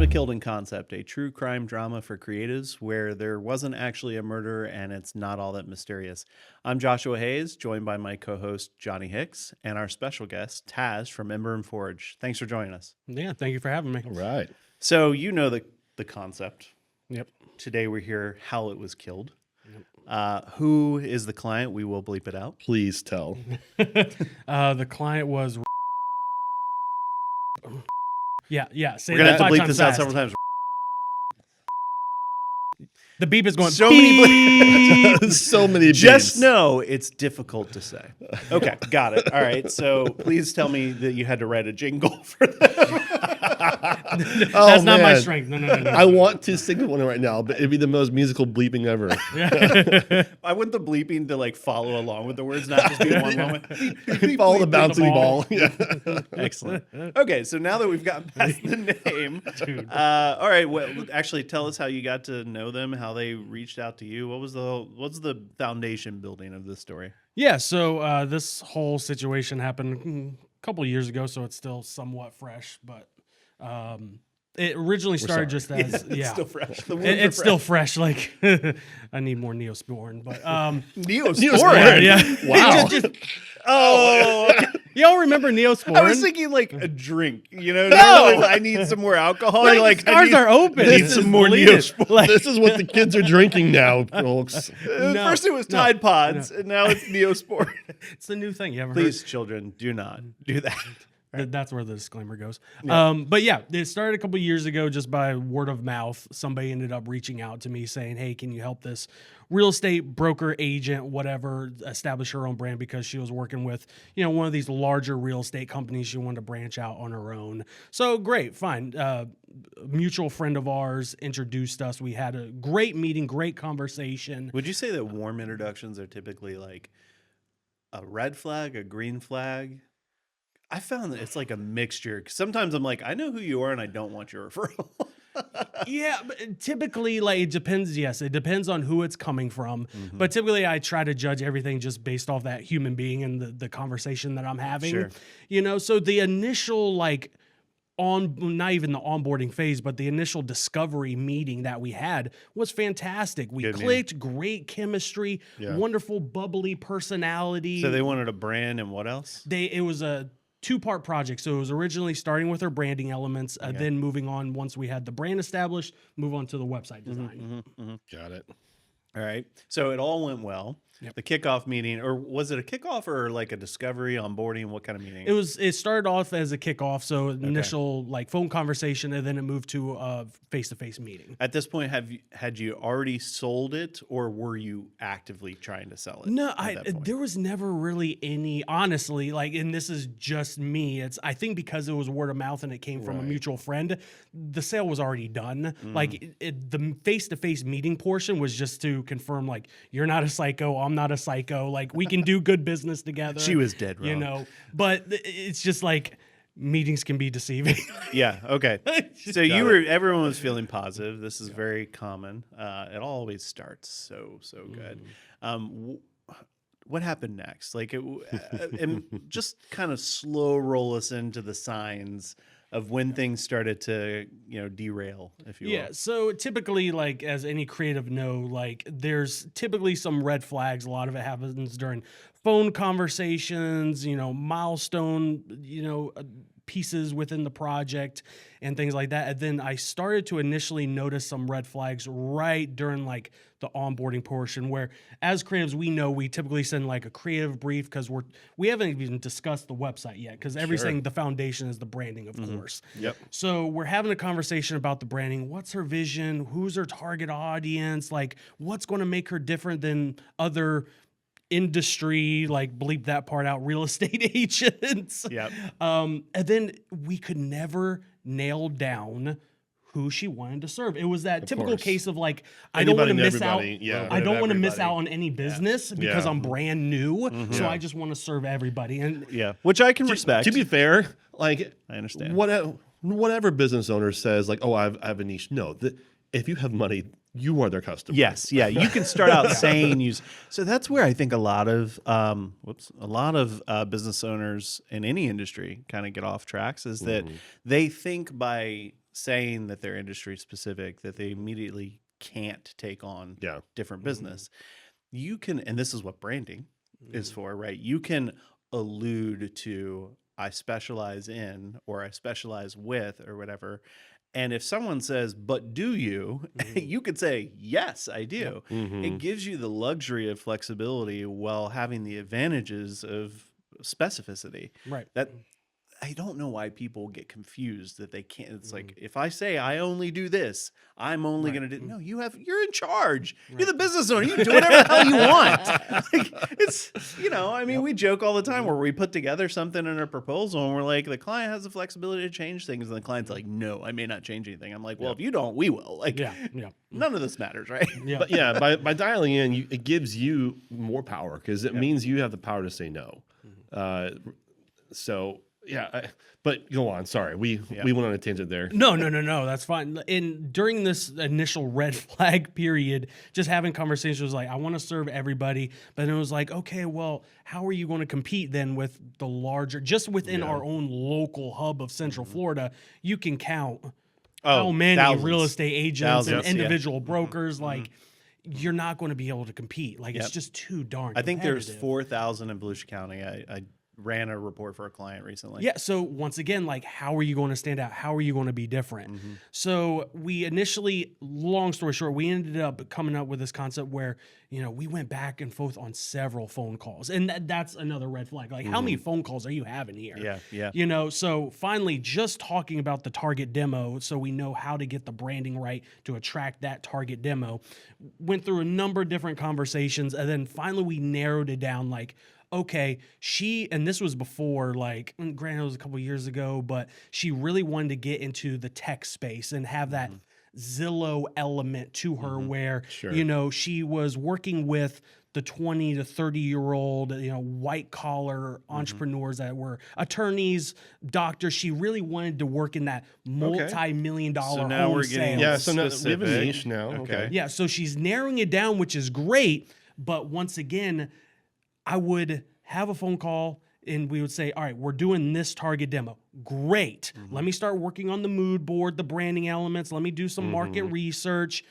to Killed in Concept, a true crime drama for creatives where there wasn't actually a murder and it's not all that mysterious. I'm Joshua Hayes, joined by my co-host Johnny Hicks and our special guest Taz from Ember and Forge. Thanks for joining us. Yeah, thank you for having me. All right. So you know the concept. Yep. Today we're here how it was killed. Who is the client? We will bleep it out. Please tell. The client was. Yeah. Say We're gonna that have to 5 bleep times this out fast. several times. The beep is going So many beep. So many Just beeps. know it's difficult to say. Okay, got it. All right. So please tell me that you had to write a jingle for that. That's not my man. strength. No. I want to sing one right now, but it'd be the most musical bleeping ever. I want the bleeping to like follow along with the words, not just be in one moment. Follow the bouncy ball. ball. Yeah. Excellent. Okay, so now that we've gotten past the name, all right. Well, actually, tell us how you got to know them, how they reached out to you. What's the foundation building of this story? Yeah, so this whole situation happened a couple years ago, so it's still somewhat fresh, but it originally started just as It's still fresh. The wounds It's are still fresh. Like I need more Neosporin, but Neosporin. yeah. Wow. Oh, Y'all remember Neosporin? I was thinking like a drink. You know, No! normally if I need some more alcohol. You're like, stars are open. Need This some is more deleted. Neosporin. Like, This is what the kids are drinking now, folks. First it was Tide Pods, and now it's Neosporin. it's the new thing. You haven't Please, children, do not do that. heard? That's where the disclaimer goes. But yeah, it started a couple years ago just by word of mouth. Somebody ended up reaching out to me saying, "Hey, can you help this real estate broker, agent, whatever, establish her own brand?" Because she was working with, one of these larger real estate companies. She wanted to branch out on her own. So great, fine. A mutual friend of ours introduced us. We had a great meeting, great conversation. Would you say that warm introductions are typically like a red flag, a green flag? I found that it's like a mixture. 'Cause sometimes I'm like, I know who you are and I don't want your referral. Yeah, but typically, like, it depends. Yes, it depends on who it's coming from. But typically, I try to judge everything just based off that human being and the conversation that I'm having. Sure. So the initial, not even the onboarding phase, but the initial discovery meeting that we had was fantastic. We Good clicked, great chemistry, wonderful, bubbly personality. So they wanted a brand and what else? It was a 2-part project. So it was originally starting with our branding elements, then moving on once we had the brand established, move on to the website design. Got it. All right. So it all went well. Yep. The kickoff meeting, or was it a kickoff or like a discovery, onboarding? What kind of meeting? It started off as a kickoff, so initial phone conversation, and then it moved to a face-to-face meeting. At this point, had you already sold it, or were you actively trying to sell it? No, at that point? there was never really any, honestly, and this is just me. I think because it was word of mouth and it came from a mutual friend, the sale was already done. The face-to-face meeting portion was just to confirm, you're not a psycho, I'm not a psycho. We can do good business together. She was dead wrong. But it's just meetings can be deceiving. Yeah. Okay. So everyone was feeling positive. This is very common. It always starts so good. What happened next? And just kind of slow roll us into the signs of when things started to, derail, if you will. Yeah, so typically, as any creative there's typically some red flags. A lot of it happens during phone conversations, milestone, pieces within the project and things like that. And then I started to initially notice some red flags right during the onboarding portion, where as creatives, we typically send a creative brief because we haven't even discussed the website yet, because everything, the foundation is the branding, of course. Yep. So we're having a conversation about the branding. What's her vision? Who's her target audience? What's going to make her different than other industry, bleep that part out, real estate agents. Yep. And then we could never nail down who she wanted to serve. It was that typical course. case of I don't want to miss out. Yeah. I don't want to miss everybody. out on any business because I'm brand new. So I just want to serve everybody. And Which I can respect. To be fair, I understand. Whatever business owner says, I have a niche. No, if you have money, you are their customer. Yes, yeah. You can start out saying use. So that's where I think a lot of business owners in any industry kind of get off tracks, is that they think by saying that they're industry specific, that they immediately can't take on different business. You can, and this is what branding is for, right? You can allude to I specialize in, or I specialize with, or whatever. And if someone says, but do you, you could say, yes, I do. It gives you the luxury of flexibility while having the advantages of specificity. Right. That I don't know why people get confused that they can't. It's like, if I say I only do this, I'm only going to do. No, you're in charge. You're the business owner. You can do whatever the hell you want. Like, it's, I mean, we joke all the time where we put together something in a proposal and we're like, the client has the flexibility to change things. And the client's like, no, I may not change anything. I'm like, well, if you don't, we will. Like, none of this matters, right? But by dialing in, it gives you more power because it means you have the power to say no. But go on. Sorry, we went on a tangent there. No, that's fine. During this initial red flag period, just having conversations was like, I want to serve everybody, but it was like, okay, well, how are you going to compete then with the larger, just within our own local hub of Central Florida? You can count how many real estate agents and individual brokers like. You're not going to be able to compete. Like it's just too darn competitive. I think there's 4,000 in Volusia County. I ran a report for a client recently. Yeah. So once again, like, how are you going to stand out? How are you going to be different? So we initially, long story short, we ended up coming up with this concept where, we went back and forth on several phone calls. And that's another red flag. Like, how many phone calls are you having here? Yeah. So finally, just talking about the target demo so we know how to get the branding right to attract that target demo, went through a number of different conversations. And then finally, we narrowed it down like, okay, and this was before, like, granted, it was a couple years ago, but she really wanted to get into the tech space and have that Zillow element to her where, she was working with the 20 to 30-year-old, white collar entrepreneurs that were attorneys, doctors. She really wanted to work in that multi-million-dollar so now home we're getting sales. so now we have a niche now. Okay. Yeah, so she's narrowing it down, which is great, but once again, I would have a phone call and we would say, all right, we're doing this target demo. Great. Let me start working on the mood board, the branding elements. Let me do some market research.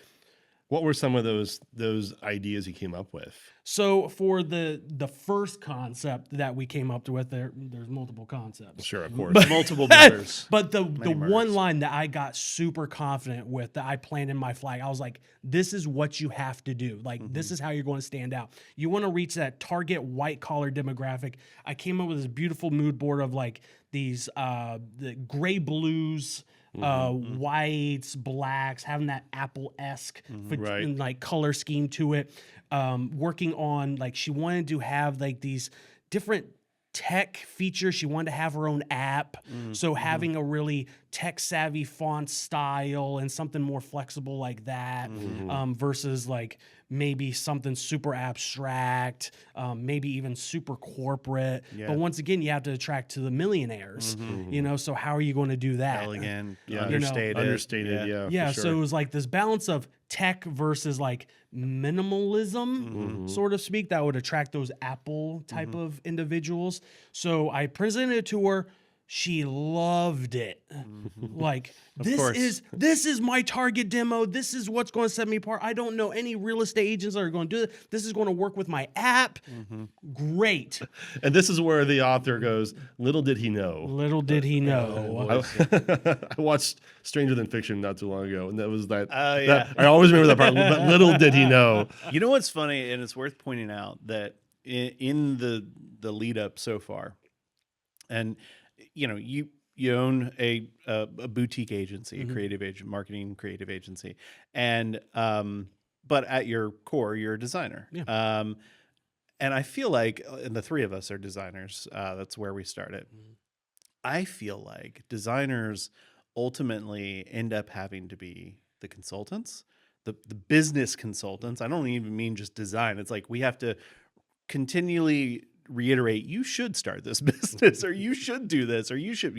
What were some of those ideas you came up with? So for the first concept that we came up with, there's multiple concepts. Sure, of course. Multiple murders. But the one line that I got super confident with, that I planted in my flag, I was like, this is what you have to do. Like, this is how you're going to stand out. You want to reach that target white collar demographic. I came up with this beautiful mood board of like these the gray blues, whites, blacks, having that Apple-esque like color scheme to it. Working on, like, she wanted to have like these different tech features. She wanted to have her own app. So having a really tech savvy font style and something more flexible like that, versus like maybe something super abstract, maybe even super corporate. But once again, you have to attract to the millionaires, so how are you going to do that? Elegant, understated. Yeah. For So it sure. was like this balance of tech versus like minimalism, sort of speak, that would attract those Apple type of individuals. So I presented it to her. She loved it. Like, this is my target demo. This is what's going to set me apart. I don't know any real estate agents that are going to do it. This is going to work with my app. Great. And this is where the author goes, little did he know. Little did he know. I watched Stranger Than Fiction not too long ago, and that was that. I always remember that part, but little did he know. You know what's funny, and it's worth pointing out that in the lead up so far, and you own a boutique agency, a creative agent, marketing creative agency, and but at your core, you're a designer. And I feel like, and the three of us are designers. That's where we started. I feel like designers ultimately end up having to be the consultants, the business consultants. I don't even mean just design. It's like we have to continually reiterate, you should start this business, or you should do this, or you should,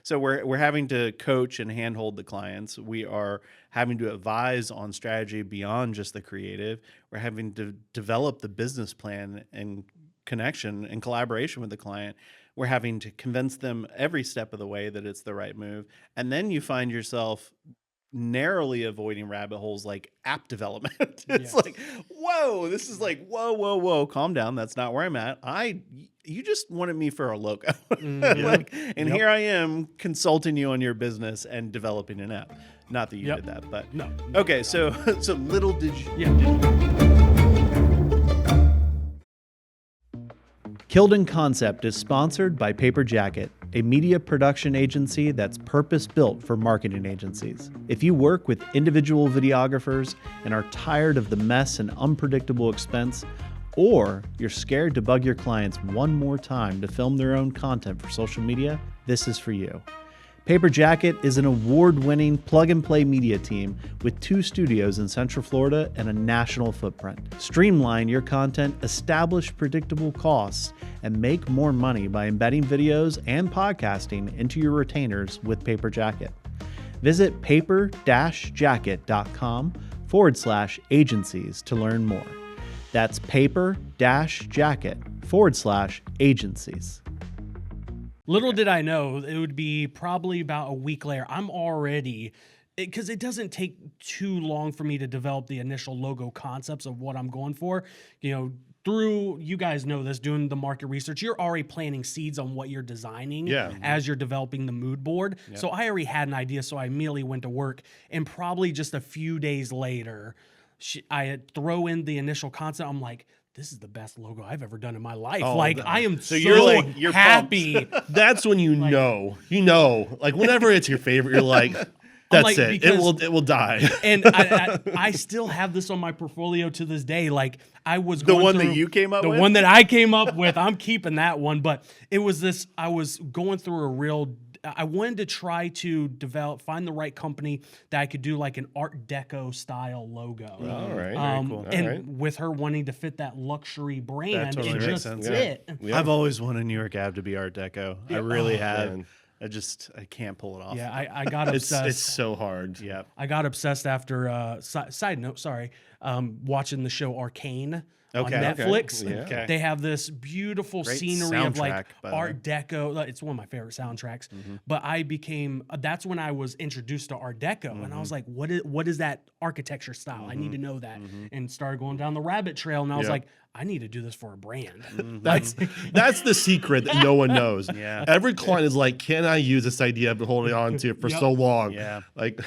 So we're having to coach and handhold the clients. We are having to advise on strategy beyond just the creative. We're having to develop the business plan and connection and collaboration with the client. we're having to convince them every step of the way that it's the right move. And then you find yourself narrowly avoiding rabbit holes like app development. It's like, whoa, this is like, whoa, calm down. That's not where I'm at. You just wanted me for a logo. Here I am consulting you on your business and developing an app. Not that you did that, but no. Okay, so little did you. 𝗀𝗏𝗀𝗃𝗀𝗃 is sponsored by Paper Jacket, a media production agency that's purpose-built for marketing agencies. If you work with individual videographers and are tired of the mess and unpredictable expense, or you're scared to bug your clients one more time to film their own content for social media, this is for you. Paper Jacket is an award-winning plug-and-play media team with 2 studios in Central Florida and a national footprint. Streamline your content, establish predictable costs, and make more money by embedding videos and podcasting into your retainers with Paper Jacket. Visit paper-jacket.com/agencies to learn more. That's paper-jacket/agencies. Little did I know it would be probably about a week later. I'm already, because it doesn't take too long for me to develop the initial logo concepts of what I'm going for. Through, you guys know this, doing the market research, you're already planting seeds on what you're designing as you're developing the mood board. Yep. So I already had an idea, so I immediately went to work. And probably just a few days later, I had throw in the initial concept. I'm like, this is the best logo I've ever done in my life. I am so you're happy. That's when you know, like whenever it's your favorite, you're like, that's it. It will die. And I still have this on my portfolio to this day. Like I was going the one through, that you came up with? The one that I came up with. I'm keeping that one. But it was this, I was going through I wanted to try to find the right company that I could do like an Art Deco style logo. All right. Very cool. And with her wanting to fit that luxury brand, totally it makes just sense. fit. Yeah. I've always wanted New York Ave to be Art Deco. I really have. Man. I can't pull it off. Yeah, I got obsessed. It's so hard. Yeah. I got obsessed after, side note, sorry, watching the show Arcane on Netflix. Okay. Yeah. They have this beautiful Great scenery of like soundtrack, Art Deco. It's one of my favorite soundtracks. But that's when I was introduced to Art Deco. And I was like, what is that architecture style? I need to know that. And started going down the rabbit trail. And I was like, I need to do this for a brand. That's the secret that no one knows. Yeah. Every client is like, can I use this idea I've been holding on to for so long? Yeah. Like,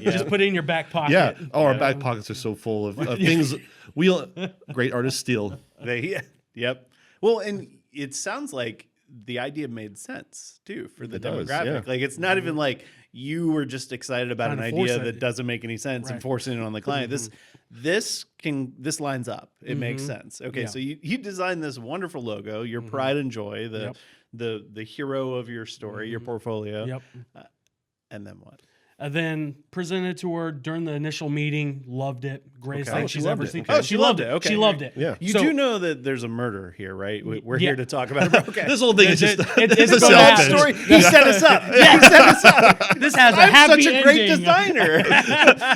just put it in your back pocket. yeah. Oh, our back pockets are so full of things. Great artists steal. Yep. Well, and it sounds like the idea made sense too for the demographic. Yeah. Like it's not even like you were just excited about an idea that doesn't make any sense and forcing it on the client. This lines up. It makes sense. Okay, so you designed this wonderful logo, your pride and joy, the hero of your story, your portfolio. Yep. And then what? And then presented to her during the initial meeting. Loved it. Greatest thing she's loved ever it. seen. Okay. Oh, she loved it. Okay. She loved it. Yeah. You do know that there's a murder here, right? We're here to talk about it. Okay. This whole thing is just it's a a sales pitch. story. He set us up. He set us up. This has a I'm happy such a great ending. designer.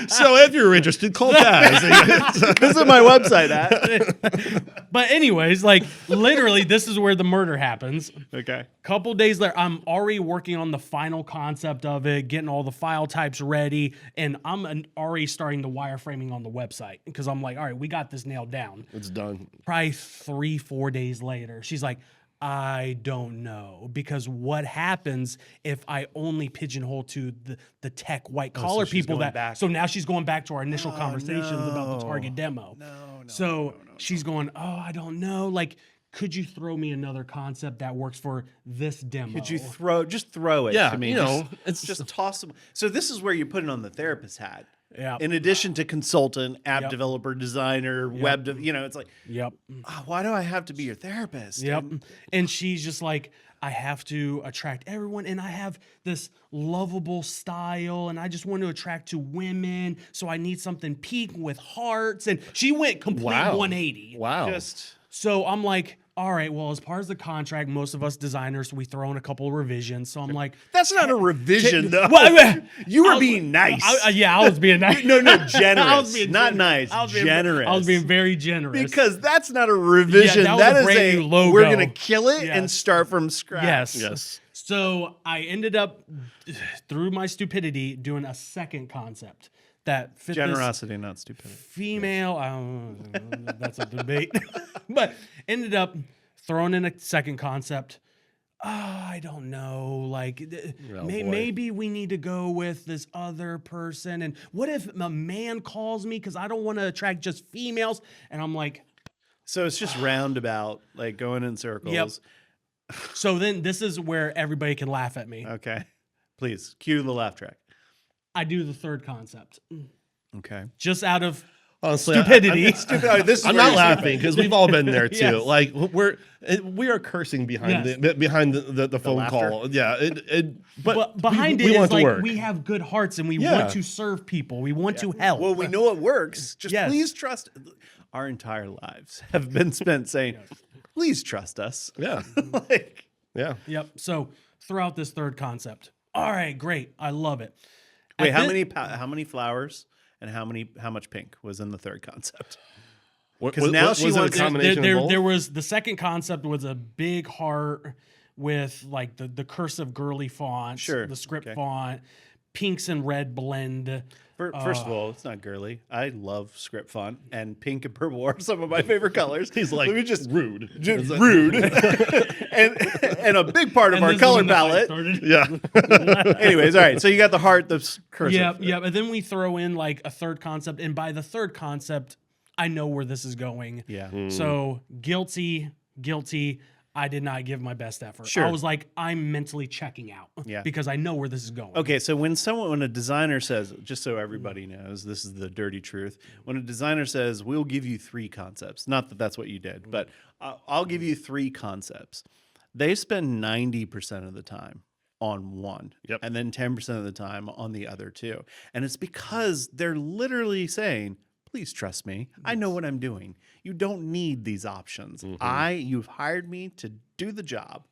So if you're interested, call Taz. Visit my website at. But anyways, like literally, this is where the murder happens. Okay. Couple days later, I'm already working on the final concept of it, getting all the file types ready, and I'm already starting the wireframing on the website because I'm like, all right, we got this nailed down. It's done. Probably 3-4 days later, she's like, I don't know, because what happens if I only pigeonhole to the tech white collar people so now she's going back to our initial conversations about the target demo. So she's going, oh, I don't know. Like, could you throw me another concept that works for this demo? Could you throw it to me? It's just toss them. So this is where you put it on the therapist hat. Yeah. In addition to consultant, app developer, designer, web, it's like, why do I have to be your therapist? Yep. And she's just like, I have to attract everyone, and I have this lovable style, and I just want to attract to women, so I need something pink with hearts. And she went complete 180. Wow. So I'm like, all right, well, as part of the contract, most of us designers, we throw in a couple of revisions. So I'm like, That's not a revision, though. well, You were being nice. I was being nice. No, generous. I was being not generous. nice. Generous. I was being very generous. Because that's not a revision. Yeah, that was a brand is new logo. We're going to kill it Yes. and start from scratch. Yes. So I ended up, through my stupidity, doing a second concept that fit Generosity, not stupidity. this female. That's a debate. But ended up throwing in a second concept. I don't know. Like, maybe we need to go with this other person. And what if a man calls me? Because I don't want to attract just females. And I'm like, So it's just roundabout, like going in circles. Yep. So then this is where everybody can laugh at me. Okay. Please cue the laugh track. I do the third concept Okay. just out of Honestly, stupidity. I'm not laughing because we've all been there too. Yes. Like we are cursing behind Yes. the phone laughter. call. Yeah, but behind we it want is to like work. we have good hearts and we Yeah. want to serve people. We want to help. Well, we know it works. Just Yes. please trust. Our entire lives have been spent saying, please trust us. Yeah, Like, yeah. Yep. So throughout this third concept. All right, great. I love it. wait, At how thi- many flowers and how much pink was in the third concept? Because now she was it wants- a combination there, of both? there was the second concept was a big heart with like the cursive girly font, Sure, the script okay. font, pinks and red blend. First of all, it's not girly. I love script font, and pink and purple are some of my favorite colors. He's like, Let me just rude. just rude, and a big part of And our this is color when the fight palette. started. Yeah. Anyways, all right. So you got the heart, the cursive. Yep, yep. And then we throw in like a third concept, and by the third concept, I know where this is going. Yeah. So guilty. I did not give my best effort. Sure. I was like, I'm mentally checking out. Yeah. Because I know where this is going. Okay, so when a designer says, just so everybody knows, this is the dirty truth. When a designer says, "We'll give you 3 concepts," not that that's what you did, but I'll give you 3 concepts. They spend 90% of the time on one, Yep. and then 10% of the time on the other 2. And it's because they're literally saying, "Please trust me. I know what I'm doing. You don't need these options. You've hired me to do the job."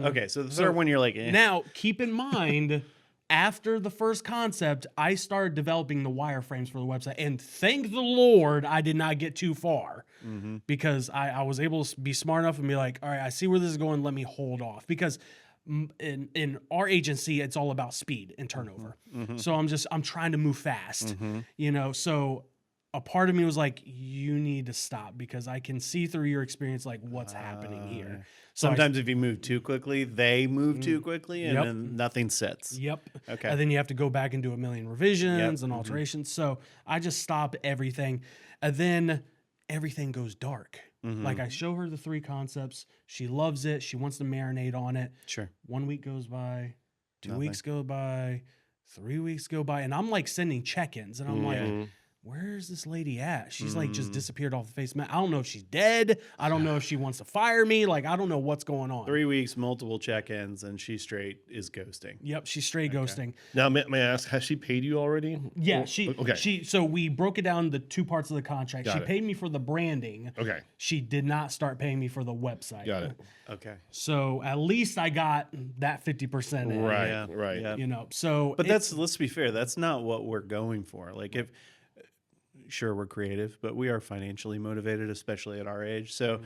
Okay, so the third one, you're like, eh. Now, keep in mind, after the first concept, I started developing the wireframes for the website. And thank the Lord I did not get too far because I was able to be smart enough and be like, all right, I see where this is going. Let me hold off. Because in our agency, it's all about speed and turnover. So I'm trying to move fast, so a part of me was like, you need to stop because I can see through your experience, like what's happening here. So Sometimes if you move too quickly, they move too quickly, and Yep. then nothing sits. Yep. Okay. And then you have to go back and do a million revisions and alterations. So I just stop everything. And then everything goes dark. Like I show her the 3 concepts. She loves it. She wants to marinate on it. Sure. 1 week goes by. 2 Nothing. weeks go by. 3 weeks go by. And I'm like sending check-ins. And I'm like, where's this lady at? She's like just disappeared off the face of the map. I don't know if she's dead. I don't know if she wants to fire me. Like, I don't know what's going on. 3 weeks, multiple check-ins, and she straight is ghosting. Yep, she's straight ghosting. Now, may I ask, has she paid you already? Yeah, Okay. So we broke it down the 2 parts of the contract. Got She it. paid me for the branding. Okay. She did not start paying me for the website. Got it. Okay. So at least I got that 50% in. Right. Yeah, Right. yeah. So But let's be fair, that's not what we're going for. Like sure, we're creative, but we are financially motivated, especially at our age. So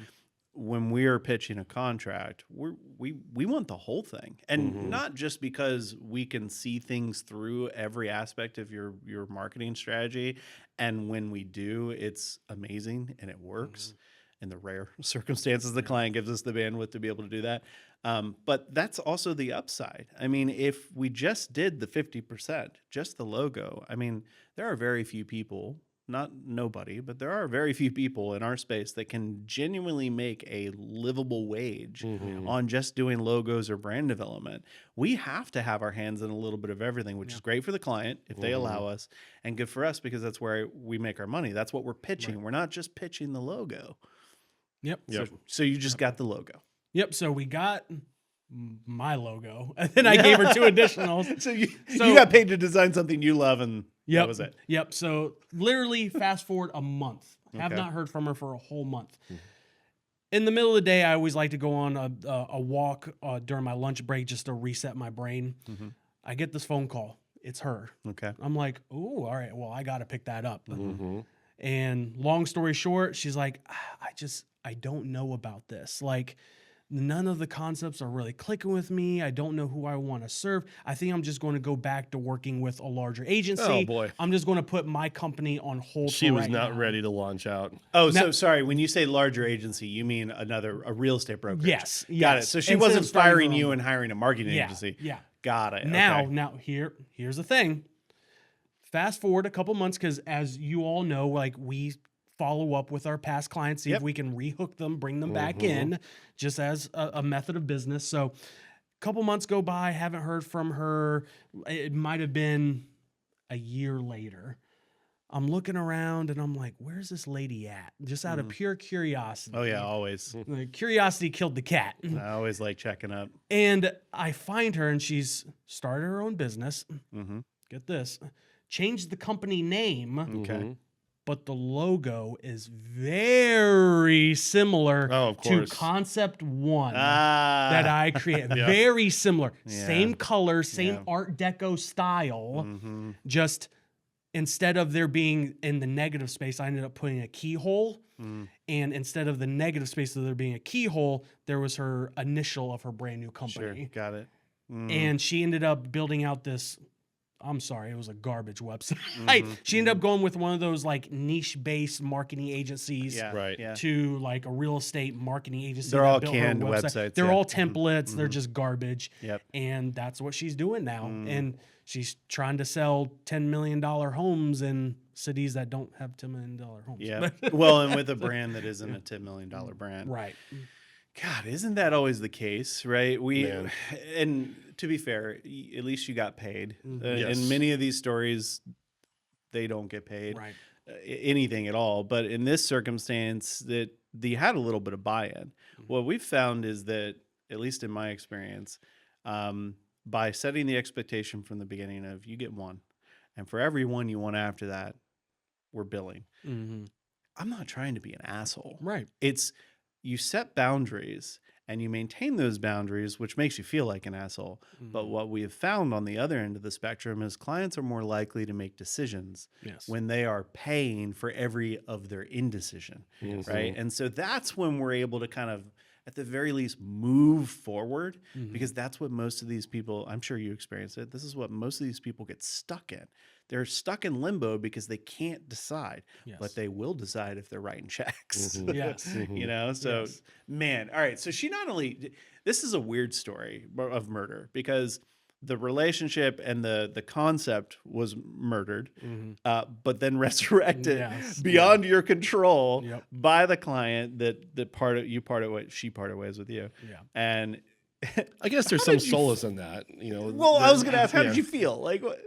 when we are pitching a contract, we want the whole thing, and not just because we can see things through every aspect of your marketing strategy. And when we do, it's amazing and it works. In the rare circumstances the client gives us the bandwidth to be able to do that. But that's also the upside. I mean, if we just did the 50%, just the logo, I mean, there are very few people, not nobody, but there are very few people in our space that can genuinely make a livable wage on just doing logos or brand development. We have to have our hands in a little bit of everything, which is great for the client if they allow us, and good for us because that's where we make our money. That's what we're pitching. We're not just pitching the logo. Yep. So you just got the logo. Yep. So we got my logo, and then I gave her 2 additionals. So you got paid to design something you love, and that was it. Yep. So literally fast forward a month. Have Okay. not heard from her for a whole month. in the middle of the day, I always like to go on a walk during my lunch break just to reset my brain. Mm-hmm. I get this phone call. It's her. Okay. I'm like, oh, all right. Well, I got to pick that up. Mm-hmm. And long story short, she's like, I don't know about this. Like, none of the concepts are really clicking with me. I don't know who I want to serve. I think I'm just going to go back to working with a larger agency. Oh, boy. I'm just going to put my company on hold. She was not now. ready to launch out. Oh, so sorry. When you say larger agency, you mean a real estate brokerage? Yes. Got it. So she Instead wasn't of starting firing her you own- and hiring a marketing Yeah, agency. yeah. Got it. Now, Okay. here's the thing. Fast forward a couple months, because as you all know, like, we follow up with our past clients, see if we can rehook them, bring them back in, just as a method of business. So a couple months go by, haven't heard from her. It might have been a year later. I'm looking around and I'm like, where's this lady at? Just out of pure curiosity. Oh yeah, always. Like, curiosity killed the cat. I always like checking up. And I find her, and she's started her own business. Mm-hmm. Get this. Changed the company name. Okay. But the logo is very similar Oh, of to course. Concept One Ah. that I created. Very similar. Yeah. Same color, same Yeah. Art Deco style. Mm-hmm. Just instead of there being in the negative space, I ended up putting a keyhole. Mm. And instead of the negative space of there being a keyhole, there was her initial of her brand new Sure. company. Got it. Mm. And she ended up building out this, I'm sorry, it was a garbage website. Mhm, She ended up going with one of those like niche-based marketing agencies Yeah. Right. Yeah. to like a real estate marketing agency. They're that all built her canned website. websites, They're yeah. all templates. Mhm, They're mhm. just garbage. Yep. And that's what she's doing now. Mm. And she's trying to sell $10 million homes in cities that don't have $10 million homes. Yeah. Well, and with a brand that isn't a $10 million brand. Right. God, isn't that always the case, right? Man. And to be fair, at least you got paid. Yes. In many of these stories, they don't get paid Right. anything at all. But in this circumstance, that you had a little bit of buy-in. What we've found is that, at least in my experience, by setting the expectation from the beginning of you get one, and for every one you want after that, we're billing. Mm-hmm. I'm not trying to be an asshole. Right. It's you set boundaries and you maintain those boundaries, which makes you feel like an asshole. But what we have found on the other end of the spectrum is clients are more likely to make decisions Yes. when they are paying for every of their indecision, right? And so that's when we're able to kind of, at the very least, move forward, because that's what most of these people, I'm sure you experience it, this is what most of these people get stuck in. They're stuck in limbo because they can't decide, Yes. but they will decide if they're writing checks. Yes. You know, so Yes. man, all right. So she not only, this is a weird story of murder, because the relationship and the concept was murdered, but then resurrected Yes. beyond your control Yep. by the client that she parted ways with you. Yeah. And I guess there's some solace in that. You know. well, I was going to ask, how yeah. did you feel? Like, what?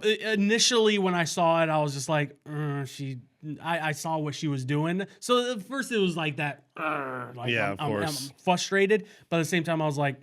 Initially, when I saw it, I was just like, I saw what she was doing. So at first it was like that, like Yeah, I'm, of course. I'm frustrated, but at the same time I was like,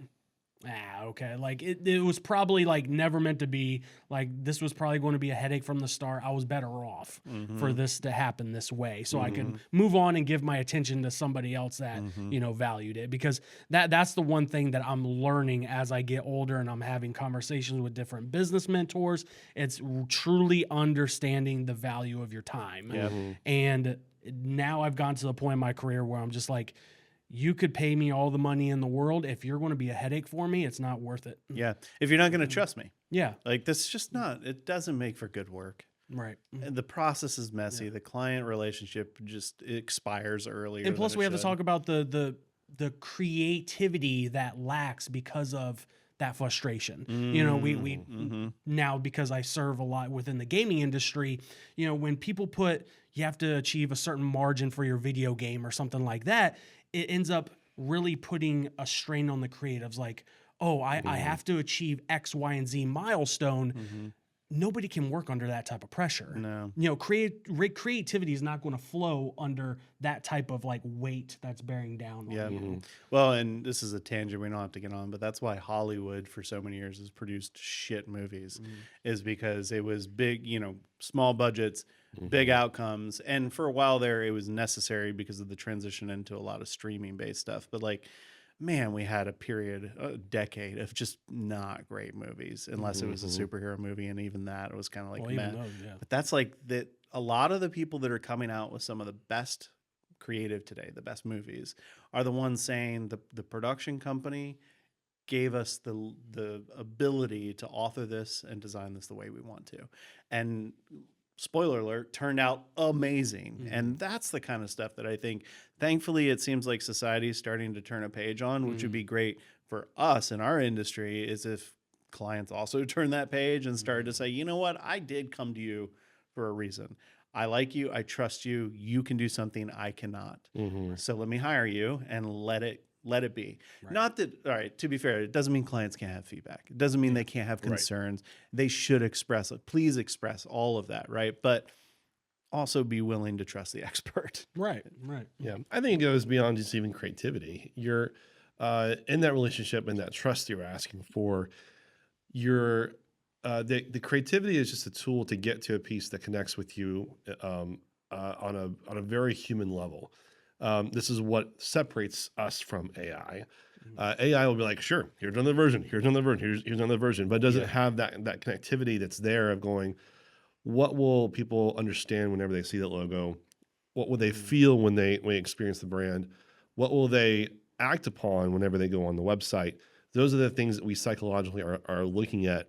okay. Like it was probably like never meant to be. Like this was probably going to be a headache from the start. I was better off for this to happen this way, so I could move on and give my attention to somebody else that valued it. Because that's the one thing that I'm learning as I get older and I'm having conversations with different business mentors. It's truly understanding the value of your time. And now I've gotten to the point in my career where I'm just like, you could pay me all the money in the world. If you're going to be a headache for me, it's not worth it. Yeah. If you're not going to trust me, Yeah. like that's just not, it doesn't make for good work. Right. And the process is messy. The client relationship just expires earlier. And plus than we it have to should. talk about the creativity that lacks because of that frustration. You know, we now, because I serve a lot within the gaming industry, you know, when people put, you have to achieve a certain margin for your video game or something like that, it ends up really putting a strain on the creatives. Like, oh, I have to achieve X, Y, and Z milestone. nobody can work under that type of pressure. No. You know, creativity is not going to flow under that type of like weight that's bearing down Yeah. on you. Well, and this is a tangent we don't have to get on, but that's why Hollywood for so many years has produced shit movies, is because it was big, you know, small budgets, big outcomes. And for a while there, it was necessary because of the transition into a lot of streaming based stuff. But like, man, we had a decade of just not great movies, unless it was a superhero movie. And even that, it was kind of like, meh. But that's like that. A lot of the people that are coming out with some of the best creative today, the best movies, are the ones saying the production company gave us the ability to author this and design this the way we want to. And spoiler alert, turned out amazing. And that's the kind of stuff that I think, thankfully, it seems like society is starting to turn a page on, which would be great for us in our industry, is if clients also turn that page and started to say, you know what, I did come to you for a reason. I like you. I trust you. You can do something I cannot. So let me hire you and let it be. Right. Not that, all right, to be fair, it doesn't mean clients can't have feedback. It doesn't mean they can't have concerns. They should express it. Please express all of that, right? But also be willing to trust the expert. Right. Yeah. I think it goes beyond just even creativity. You're in that relationship and that trust you're asking for. The creativity is just a tool to get to a piece that connects with you on a very human level. This is what separates us from AI. AI will be like, sure, here's another version, here's another version, but it doesn't have that connectivity that's there of going, what will people understand whenever they see that logo? What will they feel when they experience the brand? What will they act upon whenever they go on the website? Those are the things that we psychologically are looking at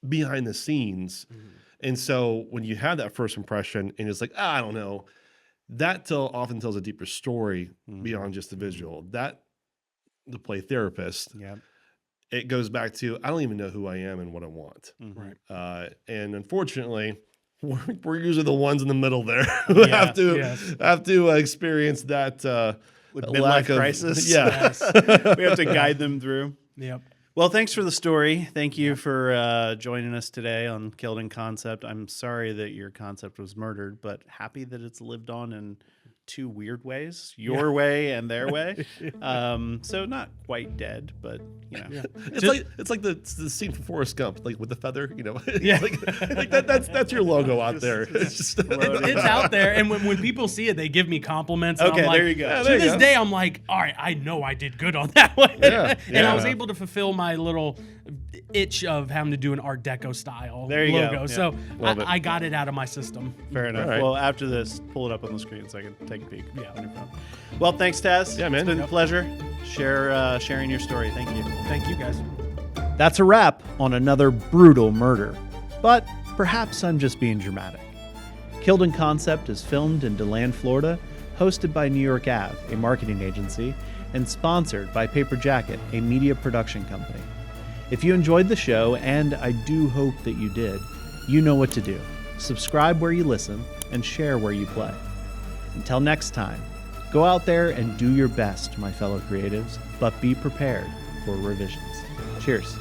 behind the scenes. And so when you have that first impression and it's like, I don't know, that often tells a deeper story beyond just the visual. That, the play therapist, it goes back to, I don't even know who I am and what I want. And unfortunately, we're usually the ones in the middle there who have to experience that lack of crisis. We have to guide them through. Well, thanks for the story. Thank you for joining us today on Killed in Concept. I'm sorry that your concept was murdered, but happy that it's lived on in two weird ways, your way and their way. So not quite dead, but you know, it's like the scene from Forrest Gump, like with the feather, you know. like that's your logo out there. It's out there, and when people see it, they give me compliments. And okay, I'm like, there you go. To this day, I'm like, all right, I know I did good on that one. And I was able to fulfill my little itch of having to do an Art Deco style logo. So I got it out of my system. Fair enough. Right. Well, after this, pull it up on the screen so I can take a peek on your phone. Well, thanks, Taz. Yeah, man. It's been a pleasure sharing your story. Thank you. Thank you, guys. That's a wrap on another brutal murder. But perhaps I'm just being dramatic. Killed in Concept is filmed in DeLand, Florida, hosted by New York Ave, a marketing agency, and sponsored by Paper Jacket, a media production company. If you enjoyed the show, and I do hope that you did, you know what to do. Subscribe where you listen and share where you play. Until next time, go out there and do your best, my fellow creatives, but be prepared for revisions. Cheers.